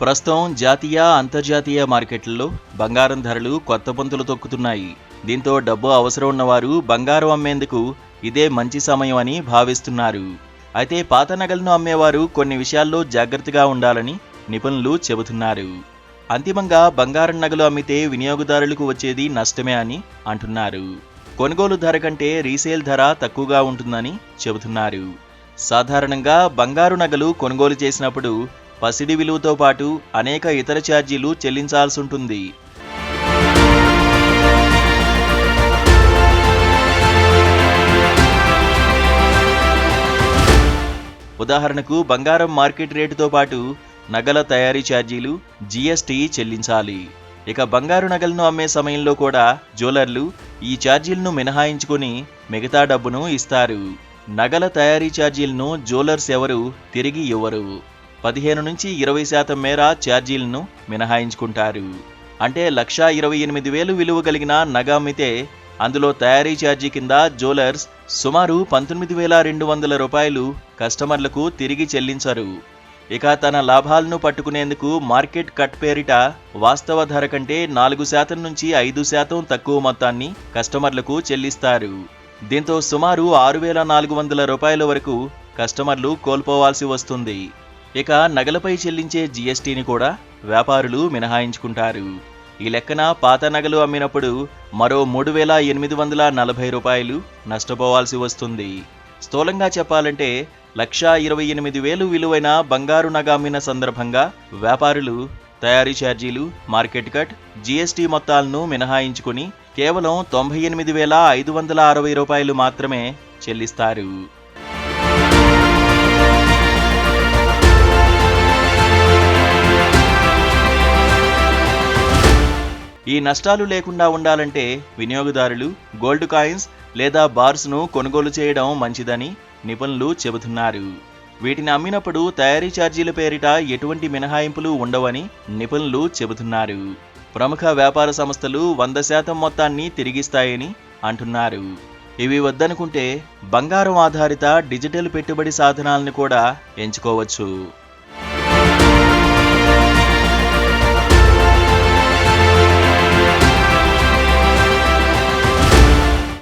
ప్రస్తుతం జాతీయ, అంతర్జాతీయ మార్కెట్లలో బంగారం ధరలు కొత్త పుంతలు తొక్కుతున్నాయి. దీంతో డబ్బు అవసరం ఉన్నవారు బంగారం అమ్మేందుకు ఇదే మంచి సమయం అని భావిస్తున్నారు. అయితే పాత నగలను అమ్మేవారు కొన్ని విషయాల్లో జాగ్రత్తగా ఉండాలని నిపుణులు చెబుతున్నారు. అంతిమంగా బంగారం నగలు అమ్మితే వినియోగదారులకు వచ్చేది నష్టమే అని అంటున్నారు. కొనుగోలు ధర కంటే రీసేల్ ధర తక్కువగా ఉంటుందని చెబుతున్నారు. సాధారణంగా బంగారు నగలు కొనుగోలు చేసినప్పుడు పసిడి విలువతో పాటు అనేక ఇతర ఛార్జీలు చెల్లించాల్సి ఉంటుంది. ఉదాహరణకు బంగారం మార్కెట్ రేటుతో పాటు నగల తయారీ ఛార్జీలు, జీఎస్టీ చెల్లించాలి. ఇక బంగారు నగలను అమ్మే సమయంలో కూడా జ్యువెలర్లు ఈ ఛార్జీలను మినహాయించుకొని మిగతా డబ్బును ఇస్తారు. నగల తయారీ ఛార్జీలను జ్యువెలర్స్ ఎవరు తిరిగి ఇవ్వరు. 15 నుంచి 20% మేర ఛార్జీలను మినహాయించుకుంటారు. అంటే 1,28,000 విలువ కలిగిన నగ అమ్మితే అందులో తయారీ ఛార్జీ కింద జ్యువెలర్స్ సుమారు 19,200 రూపాయలు కస్టమర్లకు తిరిగి చెల్లించరు. ఇక తన లాభాలను పట్టుకునేందుకు మార్కెట్ కట్ పేరిట వాస్తవ ధర కంటే 4% నుంచి 5% తక్కువ మొత్తాన్ని కస్టమర్లకు చెల్లిస్తారు. దీంతో సుమారు 6,400 రూపాయల వరకు కస్టమర్లు కోల్పోవాల్సి వస్తుంది. ఇక నగలపై చెల్లించే జీఎస్టీని కూడా వ్యాపారులు మినహాయించుకుంటారు. ఈ లెక్కన పాత నగలు అమ్మినప్పుడు మరో 3,840 రూపాయలు నష్టపోవాల్సి వస్తుంది. స్థూలంగా చెప్పాలంటే 1,28,000 విలువైన బంగారు నగ అమ్మిన సందర్భంగా వ్యాపారులు తయారీ ఛార్జీలు, మార్కెట్ కట్, జీఎస్టీ మొత్తాలను మినహాయించుకుని కేవలం 98,560 రూపాయలు మాత్రమే చెల్లిస్తారు. ఈ నష్టాలు లేకుండా ఉండాలంటే వినియోగదారులు గోల్డ్ కాయిన్స్ లేదా బార్స్ను కొనుగోలు చేయడం మంచిదని నిపుణులు చెబుతున్నారు. వీటిని అమ్మినప్పుడు తయారీ ఛార్జీల పేరిట ఎటువంటి మినహాయింపులు ఉండవని నిపుణులు చెబుతున్నారు. ప్రముఖ వ్యాపార సంస్థలు 100% మొత్తాన్ని తిరిగిస్తాయని అంటున్నారు. ఇవి వద్దనుకుంటే బంగారం ఆధారిత డిజిటల్ పెట్టుబడి సాధనాలను కూడా ఎంచుకోవచ్చు.